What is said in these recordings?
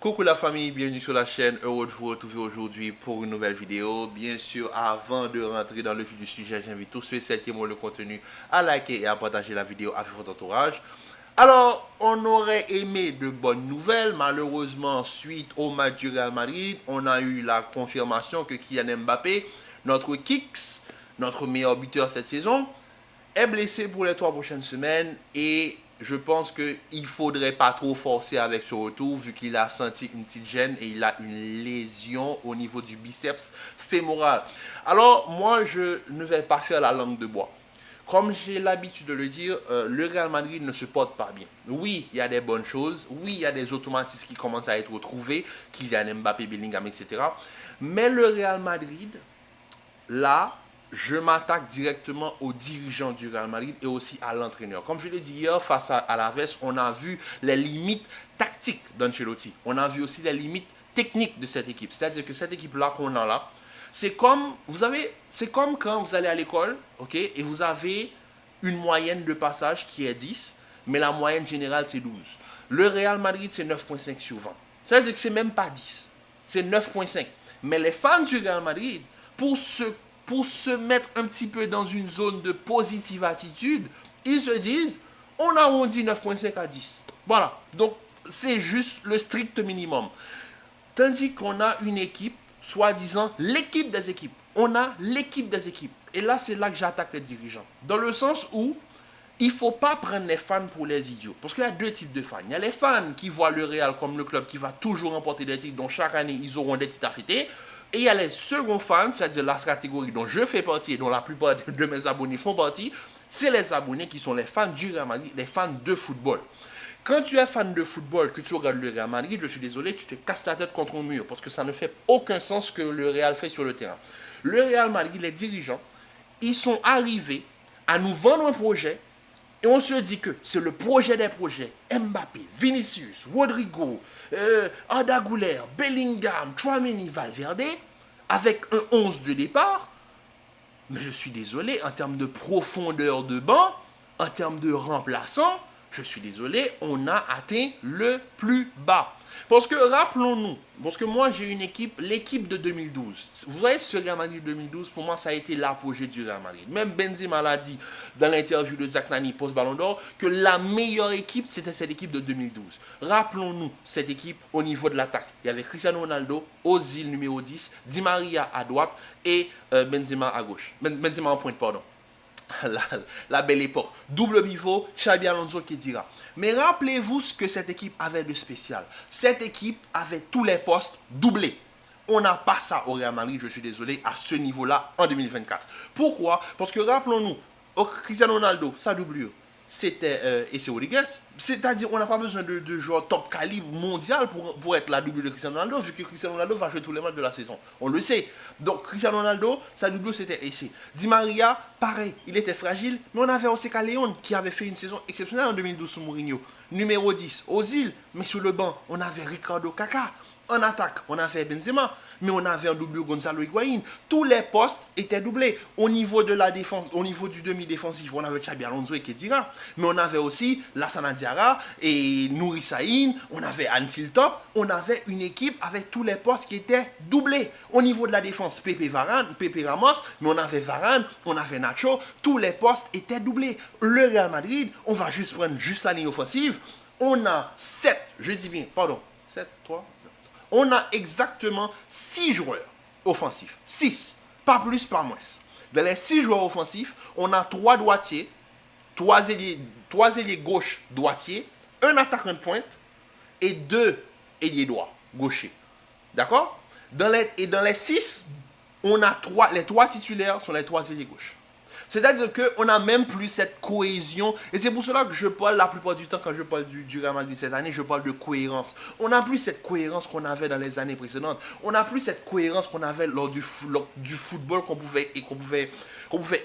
Coucou la famille, bienvenue sur la chaîne, heureux de vous retrouver aujourd'hui pour une nouvelle vidéo. Bien sûr, avant de rentrer dans le vif du sujet, j'invite tous ceux et celles qui aiment le contenu à liker et à partager la vidéo avec votre entourage. Alors, on aurait aimé de bonnes nouvelles, malheureusement, suite au match du Real Madrid, on a eu la confirmation que Kylian Mbappé, notre Kicks, notre meilleur buteur cette saison, est blessé pour les 3 prochaines semaines et je pense qu'il ne faudrait pas trop forcer avec ce retour vu qu'il a senti une petite gêne et il a une lésion au niveau du biceps fémoral. Alors moi je ne vais pas faire la langue de bois. Comme j'ai l'habitude de le dire, le Real Madrid ne se porte pas bien. Oui, il y a des bonnes choses. Oui, il y a des automatismes qui commencent à être retrouvés. Kylian Mbappé, Bellingham, etc. Mais le Real Madrid, là, je m'attaque directement aux dirigeants du Real Madrid et aussi à l'entraîneur. Comme je l'ai dit hier, face à Alaves, on a vu les limites tactiques d'Ancelotti. On a vu aussi les limites techniques de cette équipe. C'est-à-dire que cette équipe-là qu'on a là, c'est comme, c'est comme quand vous allez à l'école, ok, et vous avez une moyenne de passage qui est 10, mais la moyenne générale c'est 12. Le Real Madrid c'est 9,5 sur 20. C'est-à-dire que c'est même pas 10, c'est 9,5. Mais les fans du Real Madrid, pour se mettre un petit peu dans une zone de positive attitude, ils se disent, on arrondit 9,5 à 10. Voilà, donc c'est juste le strict minimum. Tandis qu'on a une équipe, soi-disant l'équipe des équipes. On a l'équipe des équipes. Et là, c'est là que j'attaque les dirigeants. Dans le sens où il ne faut pas prendre les fans pour les idiots. Parce qu'il y a deux types de fans. Il y a les fans qui voient le Real comme le club qui va toujours remporter des titres, dont chaque année, ils auront des titres à fêter. Et il y a les seconds fans, c'est-à-dire la catégorie dont je fais partie et dont la plupart de mes abonnés font partie. C'est les abonnés qui sont les fans du Real Madrid, les fans de football. Quand tu es fan de football, que tu regardes le Real Madrid, je suis désolé, tu te casses la tête contre un mur parce que ça ne fait aucun sens ce que le Real fait sur le terrain. Le Real Madrid, les dirigeants, ils sont arrivés à nous vendre un projet et on se dit que c'est le projet des projets. Mbappé, Vinicius, Rodrigo, Arda Güler, Bellingham, Tchouaméni, Valverde, avec un 11 de départ. Mais je suis désolé, en termes de profondeur de banc, en termes de remplaçants, je suis désolé, on a atteint le plus bas. Parce que rappelons-nous, parce que moi j'ai une équipe, l'équipe de 2012. Vous voyez ce Real Madrid 2012, pour moi ça a été l'apogée du Real Madrid. Même Benzema l'a dit dans l'interview de Zach Nani post-Ballon d'Or que la meilleure équipe c'était cette équipe de 2012. Rappelons-nous cette équipe au niveau de l'attaque. Il y avait Cristiano Ronaldo, Ozil numéro 10, Di Maria à droite et Benzema à gauche. Benzema en pointe, pardon. La belle époque. Double pivot, Xabi Alonso qui dira. Mais rappelez-vous ce que cette équipe avait de spécial. Cette équipe avait tous les postes doublés. On n'a pas ça au Real Madrid, je suis désolé, à ce niveau-là en 2024. Pourquoi? Parce que rappelons-nous, Cristiano Ronaldo, sa doublure, c'était Esse Rodriguez. C'est-à-dire, on n'a pas besoin de joueurs top calibre mondial pour être la double de Cristiano Ronaldo, vu que Cristiano Ronaldo va jouer tous les matchs de la saison. On le sait. Donc, Cristiano Ronaldo, sa double, c'était Esse. Di Maria, pareil, il était fragile, mais on avait Oseka Leon qui avait fait une saison exceptionnelle en 2012 sous Mourinho. Numéro 10, Ozil, mais sur le banc, on avait Ricardo Kaká. En attaque, on avait Benzema, mais on avait un double Gonzalo Higuaín. Tous les postes étaient doublés. Au niveau de la défense, au niveau du demi-défensif, on avait Xabi Alonso et Kedira, mais on avait aussi Lassana Diarra et Nouri Sahin, on avait Antil Top, on avait une équipe avec tous les postes qui étaient doublés. Au niveau de la défense, Pepe Ramos, mais on avait Varane, on avait Nacho, tous les postes étaient doublés. Le Real Madrid, on va juste prendre juste la ligne offensive, on a 7, je dis bien, pardon, 7, 3, on a exactement 6 joueurs offensifs. 6, pas plus, pas moins. Dans les 6 joueurs offensifs, on a 3 droitiers, 3 ailiers gauche droitiers, un attaquant de pointe et 2 ailiers droits gauchers. D'accord? Et dans les 6, on a les 3 titulaires sont les 3 ailiers gauche. C'est-à-dire qu'on n'a même plus cette cohésion. Et c'est pour cela que je parle la plupart du temps, quand je parle du Real Madrid cette année, je parle de cohérence. On n'a plus cette cohérence qu'on avait dans les années précédentes. On n'a plus cette cohérence qu'on avait lors du football qu'on pouvait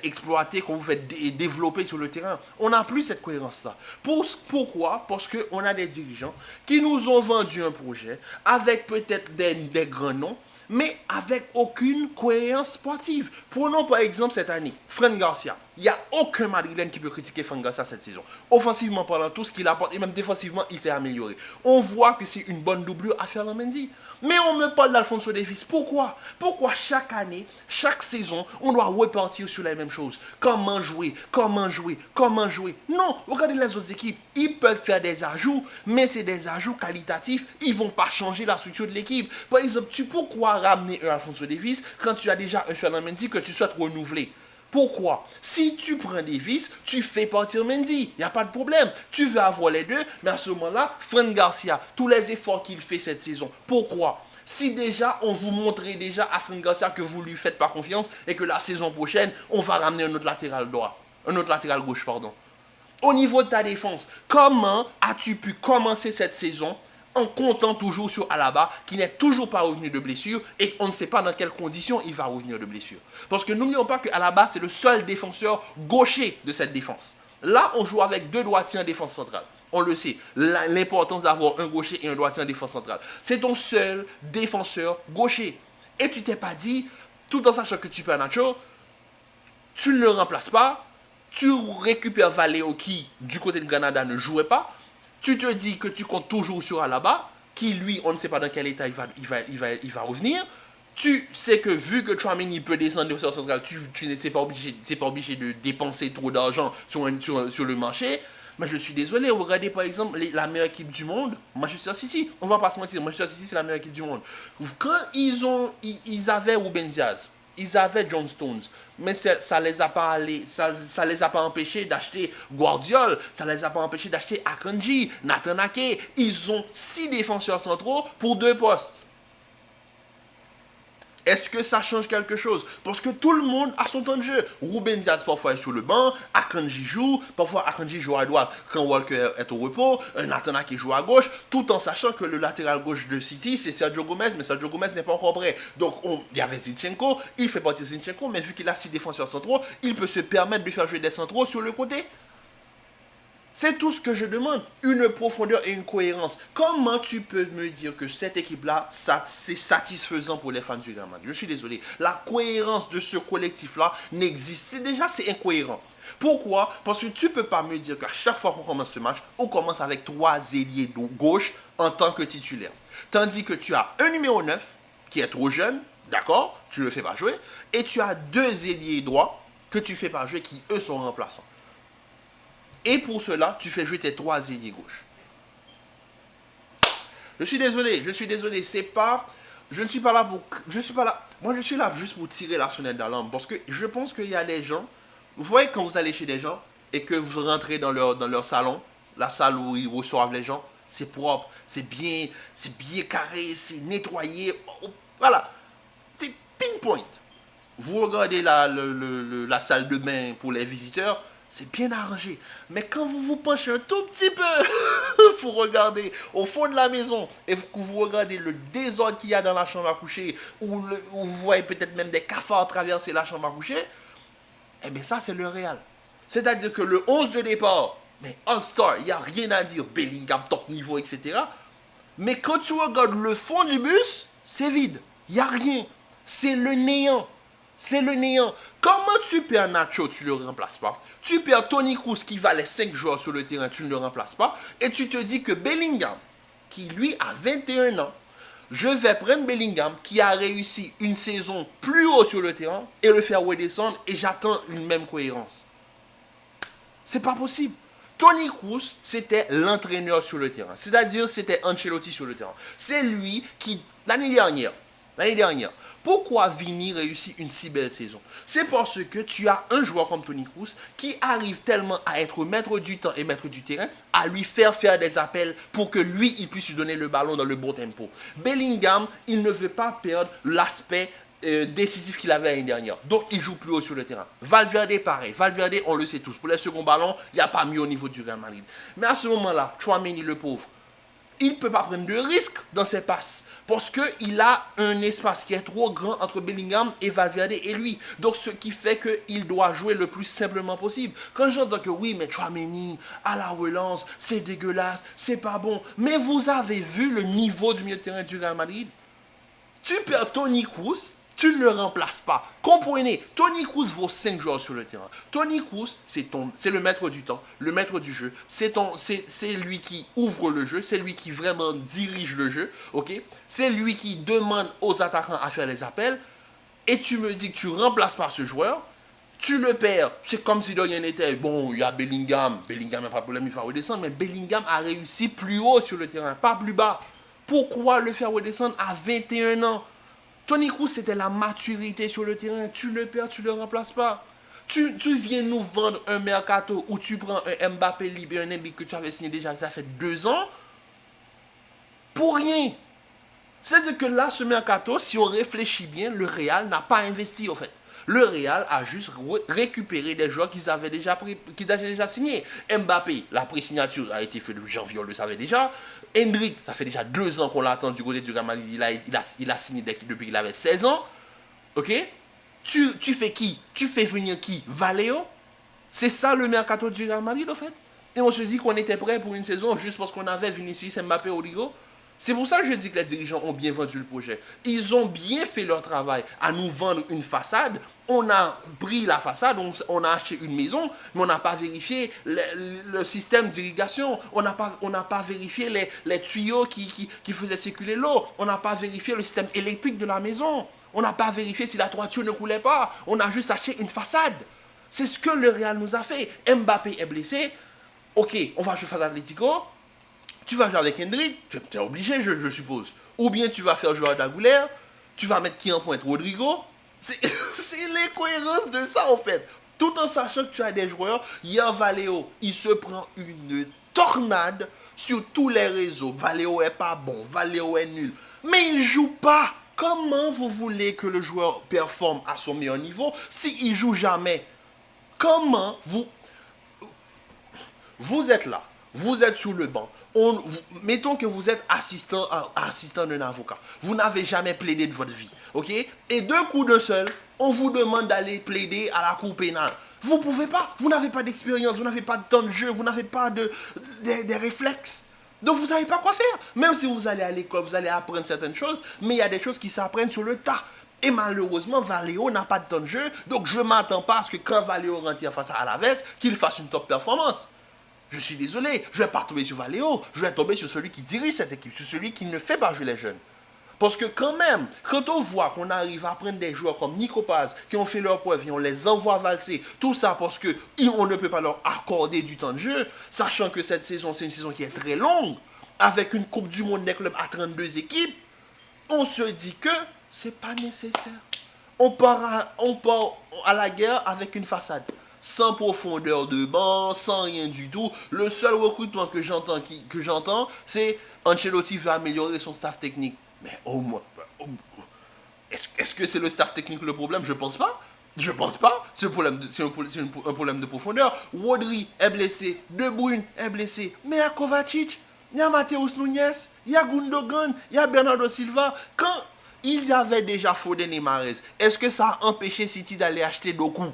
exploiter, qu'on pouvait développer sur le terrain. On n'a plus cette cohérence-là. Pourquoi? Parce qu'on a des dirigeants qui nous ont vendu un projet avec peut-être des grands noms, mais avec aucune cohérence sportive. Prenons par exemple cette année, Fran Garcia. Il n'y a aucun Madrilène qui peut critiquer Fran Garcia cette saison. Offensivement parlant, tout ce qu'il apporte, et même défensivement, il s'est amélioré. On voit que c'est une bonne doublure à Ferland Mendy. Mais on me parle d'Alphonso Davies. Pourquoi? Pourquoi chaque année, chaque saison, on doit repartir sur les mêmes choses? Comment jouer? Comment jouer? Comment jouer? Non, regardez les autres équipes. Ils peuvent faire des ajouts, mais c'est des ajouts qualitatifs. Ils ne vont pas changer la structure de l'équipe. Par exemple, pourquoi ramener un Alphonso Davies quand tu as déjà un Ferland Mendy que tu souhaites renouveler? Pourquoi? Si tu prends Davies, tu fais partir Mendy. Il n'y a pas de problème. Tu veux avoir les deux, mais à ce moment-là, Fran Garcia, tous les efforts qu'il fait cette saison, pourquoi? Si déjà, on vous montrait déjà à Fran Garcia que vous ne lui faites pas confiance et que la saison prochaine, on va ramener un autre latéral droit. Un autre latéral gauche, pardon. Au niveau de ta défense, comment as-tu pu commencer cette saison en comptant toujours sur Alaba, qui n'est toujours pas revenu de blessure, et on ne sait pas dans quelles conditions il va revenir de blessure. Parce que n'oublions pas que Alaba, c'est le seul défenseur gaucher de cette défense. Là, on joue avec deux droitiers en défense centrale. On le sait, l'importance d'avoir un gaucher et un droitier en défense centrale. C'est ton seul défenseur gaucher. Et tu t'es pas dit, tout en sachant que tu perds Nacho, tu ne le remplaces pas, tu récupères Valeo qui, du côté de Granada, ne jouait pas. Tu te dis que tu comptes toujours sur Alaba, qui lui, on ne sait pas dans quel état il va revenir. Tu sais que vu que Tchouaméni peut descendre de central, tu n'es pas obligé de dépenser trop d'argent sur le marché. Mais je suis désolé, regardez par exemple la meilleure équipe du monde, Manchester City. On va pas se mentir, Manchester City c'est la meilleure équipe du monde. Quand ils avaient Ruben Diaz, ils avaient John Stones, mais ça les a pas empêchés d'acheter Guardiola, ça les a pas empêchés d'acheter Akanji, Nathan Ake. Ils ont 6 défenseurs centraux pour 2 postes. Est-ce que ça change quelque chose? Parce que tout le monde a son temps de jeu. Ruben Diaz parfois est sur le banc, Akanji joue, parfois Akanji joue à droite quand Walker est au repos, Nathan Ake joue à gauche, tout en sachant que le latéral gauche de City c'est Sergio Gomez, mais Sergio Gomez n'est pas encore prêt. Donc il y avait Zinchenko, il fait partie de Zinchenko, mais vu qu'il a 6 défenseurs centraux, il peut se permettre de faire jouer des centraux sur le côté. C'est tout ce que je demande, une profondeur et une cohérence. Comment tu peux me dire que cette équipe-là, c'est satisfaisant pour les fans du Real Madrid? Je suis désolé, la cohérence de ce collectif-là n'existe. C'est incohérent. Pourquoi? Parce que tu ne peux pas me dire qu'à chaque fois qu'on commence ce match, on commence avec 3 ailiers de gauche en tant que titulaire. Tandis que tu as un numéro 9 qui est trop jeune, d'accord, tu ne le fais pas jouer, et tu as 2 ailiers droits que tu ne fais pas jouer qui, eux, sont remplaçants. Et pour cela, tu fais jouer tes 3 ailiers gauche. Je suis désolé, c'est pas... Je ne suis pas là pour... Moi, je suis là juste pour tirer la sonnette d'alarme. Parce que je pense qu'il y a des gens... Vous voyez quand vous allez chez des gens et que vous rentrez dans leur salon, la salle où ils reçoivent les gens, c'est propre, c'est bien carré, c'est nettoyé. Voilà. C'est pinpoint. Vous regardez la salle de bain pour les visiteurs, c'est bien arrangé. Mais quand vous vous penchez un tout petit peu, vous regardez au fond de la maison et vous regardez le désordre qu'il y a dans la chambre à coucher, ou vous voyez peut-être même des cafards traverser la chambre à coucher, eh bien ça c'est le Real. C'est-à-dire que le 11 de départ, mais All-Star, il n'y a rien à dire, Bellingham, top niveau, etc. Mais quand tu regardes le fond du bus, c'est vide. Il n'y a rien. C'est le néant. C'est le néant. Comment tu perds Nacho, tu ne le remplaces pas. Tu perds Toni Kroos qui valait 5 joueurs sur le terrain, tu ne le remplaces pas. Et tu te dis que Bellingham, qui lui a 21 ans, je vais prendre Bellingham qui a réussi une saison plus haut sur le terrain et le faire redescendre et j'attends une même cohérence. C'est pas possible. Toni Kroos, c'était l'entraîneur sur le terrain. C'est-à-dire, c'était Ancelotti sur le terrain. C'est lui qui, l'année dernière, pourquoi Vini réussit une si belle saison? C'est parce que tu as un joueur comme Toni Kroos qui arrive tellement à être maître du temps et maître du terrain, à lui faire des appels pour que lui, il puisse lui donner le ballon dans le bon tempo. Bellingham, il ne veut pas perdre l'aspect décisif qu'il avait l'année dernière. Donc, il joue plus haut sur le terrain. Valverde, pareil. Valverde, on le sait tous. Pour les seconds ballons, il n'y a pas mieux au niveau du Real Madrid. Mais à ce moment-là, Tchouaméni, le pauvre, il ne peut pas prendre de risques dans ses passes. Parce qu'il a un espace qui est trop grand entre Bellingham et Valverde et lui. Donc, ce qui fait qu'il doit jouer le plus simplement possible. Quand j'entends que oui, mais Tchouaméni, à la relance, c'est dégueulasse, c'est pas bon. Mais vous avez vu le niveau du milieu de terrain du Real Madrid? Tu perds Toni Kroos, Tu ne le remplaces pas. Comprenez, Toni Kroos vaut 5 joueurs sur le terrain. Toni Kroos, c'est le maître du temps, le maître du jeu. C'est lui qui ouvre le jeu, c'est lui qui vraiment dirige le jeu. Ok, c'est lui qui demande aux attaquants à faire les appels. Et tu me dis que tu ne remplaces pas ce joueur. Tu le perds. C'est comme si de rien n'était. Bon, il y a Bellingham. Bellingham n'a pas de problème, il va redescendre. Mais Bellingham a réussi plus haut sur le terrain, pas plus bas. Pourquoi le faire redescendre à 21 ans? Toni Kroos, c'était la maturité sur le terrain. Tu le perds, tu ne le remplaces pas. Tu viens nous vendre un mercato où tu prends un Mbappé libre et un Mbappé que tu avais signé déjà, ça fait 2 ans, pour rien. C'est-à-dire que là, ce mercato, si on réfléchit bien, le Real n'a pas investi, en fait. Le Real a juste récupéré des joueurs qu'ils avaient déjà signés. Mbappé, la pré-signature a été faite le janvier, on le savait déjà. Endrick, ça fait déjà 2 ans qu'on l'attend du côté du Real Madrid. Il a signé depuis qu'il avait 16 ans. Ok? Tu fais qui? Tu fais venir qui? Valeo? C'est ça le mercato du Real Madrid, en fait. Et on se dit qu'on était prêt pour une saison juste parce qu'on avait Vinicius, Mbappé, Rodrigo. C'est pour ça que je dis que les dirigeants ont bien vendu le projet. Ils ont bien fait leur travail à nous vendre une façade. On a pris la façade, on a acheté une maison, mais on n'a pas vérifié le système d'irrigation. On n'a pas vérifié les tuyaux qui faisaient circuler l'eau. On n'a pas vérifié le système électrique de la maison. On n'a pas vérifié si la toiture ne coulait pas. On a juste acheté une façade. C'est ce que le Real nous a fait. Mbappé est blessé. Ok, on va jouer face à Atlético. Tu vas jouer avec Endrick, tu es obligé, je suppose. Ou bien tu vas faire jouer à Dagoulère, tu vas mettre qui en pointe? Rodrigo. C'est l'incohérence de ça, en fait. Tout en sachant que tu as des joueurs, hier Valeo, il se prend une tornade sur tous les réseaux. Valeo est pas bon, Valeo est nul. Mais il joue pas. Comment vous voulez que le joueur performe à son meilleur niveau s'il ne joue jamais? Comment vous êtes là, vous êtes sur le banc. Mettons que vous êtes assistant d'un avocat. Vous n'avez jamais plaidé de votre vie. Ok? Et d'un coup de seul, on vous demande d'aller plaider à la cour pénale. Vous ne pouvez pas. Vous n'avez pas d'expérience, vous n'avez pas de temps de jeu, vous n'avez pas des réflexes. Donc vous ne savez pas quoi faire. Même si vous allez à l'école, vous allez apprendre certaines choses, mais il y a des choses qui s'apprennent sur le tas. Et malheureusement, Valeo n'a pas de temps de jeu. Donc je ne m'attends pas à ce que quand Valeo rentre face à Alaves, qu'il fasse une top performance. Je suis désolé, je ne vais pas tomber sur Valeo, je vais tomber sur celui qui dirige cette équipe, sur celui qui ne fait pas jouer les jeunes. Parce que quand même, quand on voit qu'on arrive à prendre des joueurs comme Nico Paz, qui ont fait leur preuve et on les envoie valser, tout ça parce qu'on ne peut pas leur accorder du temps de jeu, sachant que cette saison, c'est une saison qui est très longue, avec une Coupe du Monde des clubs à 32 équipes, on se dit que c'est pas nécessaire. On part à la guerre avec une façade. Sans profondeur de banc, sans rien du tout. Le seul recrutement que j'entends, c'est Ancelotti veut améliorer son staff technique. Mais au moins, est-ce que c'est le staff technique le problème? Je pense pas. Je pense pas. C'est un problème de profondeur. Rodri est blessé. De Bruyne est blessé. Mais il y a Kovacic, il y a Mateus Nunes, il y a Gundogan, il y a Bernardo Silva. Quand ils avaient déjà Foden et Mahrez, est-ce que ça a empêché City d'aller acheter Doku?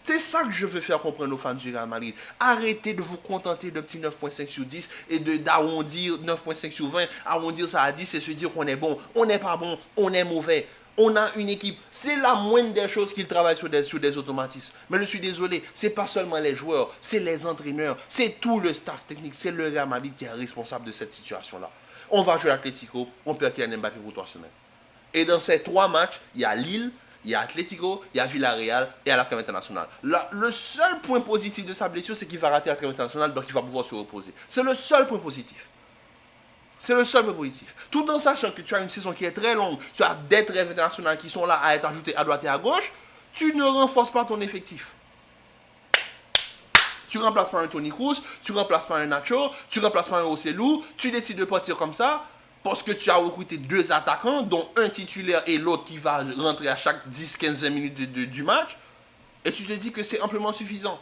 C'est ça que je veux faire comprendre aux fans du Real Madrid. Arrêtez de vous contenter de petits 9.5 sur 10 et d'arrondir 9.5 sur 20, arrondir ça à 10 et se dire qu'on est bon. On n'est pas bon, on est mauvais. On a une équipe. C'est la moindre des choses qu'ils travaillent sur des automatismes. Mais je suis désolé, c'est pas seulement les joueurs, c'est les entraîneurs, c'est tout le staff technique, c'est le Real Madrid qui est responsable de cette situation-là. On va jouer à l'Atlético, on perd Kylian Mbappé pour 3 semaines. Et dans ces 3 matchs, il y a Lille, il y a Atlético, il y a Villarreal et à la trêve internationale. Le seul point positif de sa blessure, c'est qu'il va rater la trêve internationale, donc il va pouvoir se reposer. C'est le seul point positif. C'est le seul point positif. Tout en sachant que tu as une saison qui est très longue, tu as des trêves internationales qui sont là à être ajoutées à droite et à gauche, tu ne renforces pas ton effectif. Tu remplaces par un Toni Kroos, tu remplaces par un Nacho, tu remplaces par un Ocelou, tu décides de partir comme ça, parce que tu as recruté 2 attaquants, dont un titulaire et l'autre qui va rentrer à chaque 10-15 minutes du match, et tu te dis que c'est amplement suffisant.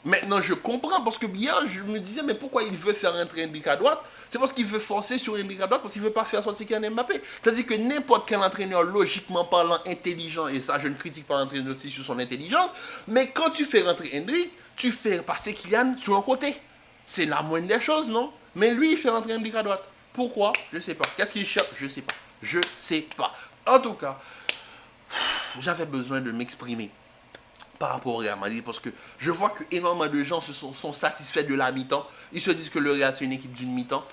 Maintenant, je comprends, parce que hier, je me disais, mais pourquoi il veut faire rentrer Endrick à droite? C'est parce qu'il veut forcer sur Endrick à droite, parce qu'il ne veut pas faire sortir Kylian Mbappé. C'est-à-dire que n'importe quel entraîneur, logiquement parlant, intelligent, et ça, je ne critique pas l'entraîneur aussi sur son intelligence, mais quand tu fais rentrer Endrick, tu fais passer Kylian sur un côté. C'est la moindre des choses, non? Mais lui, il fait rentrer Endrick à droite. Pourquoi? Je ne sais pas. Qu'est-ce qu'il cherche? Je ne sais pas. Je ne sais pas. En tout cas, j'avais besoin de m'exprimer par rapport au Real Madrid parce que je vois que énormément de gens sont satisfaits de la mi-temps. Ils se disent que le Real c'est une équipe d'une mi-temps.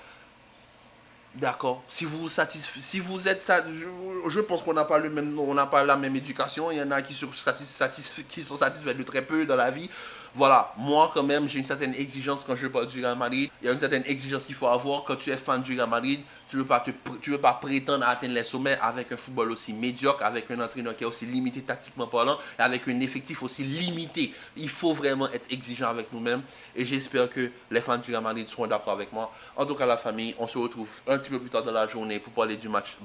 D'accord. Si vous êtes ça, je pense qu'on n'a pas le même, on n'a pas la même éducation. Il y en a qui qui sont satisfaits de très peu dans la vie. Voilà. Moi, quand même, j'ai une certaine exigence quand je parle du Real Madrid. Il y a une certaine exigence qu'il faut avoir quand tu es fan du Real Madrid. Tu veux pas prétendre à atteindre les sommets avec un football aussi médiocre, avec un entraîneur qui est aussi limité tactiquement parlant, et avec un effectif aussi limité. Il faut vraiment être exigeant avec nous-mêmes. Et j'espère que les fans du Real Madrid seront d'accord avec moi. En tout cas, la famille, on se retrouve un petit peu plus tard dans la journée pour parler du match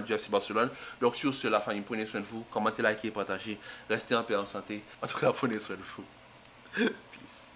du FC Barcelone. Donc sur ce, la famille, prenez soin de vous. Commentez, likez, partagez. Restez en paix, en santé. En tout cas, prenez soin de vous. Peace.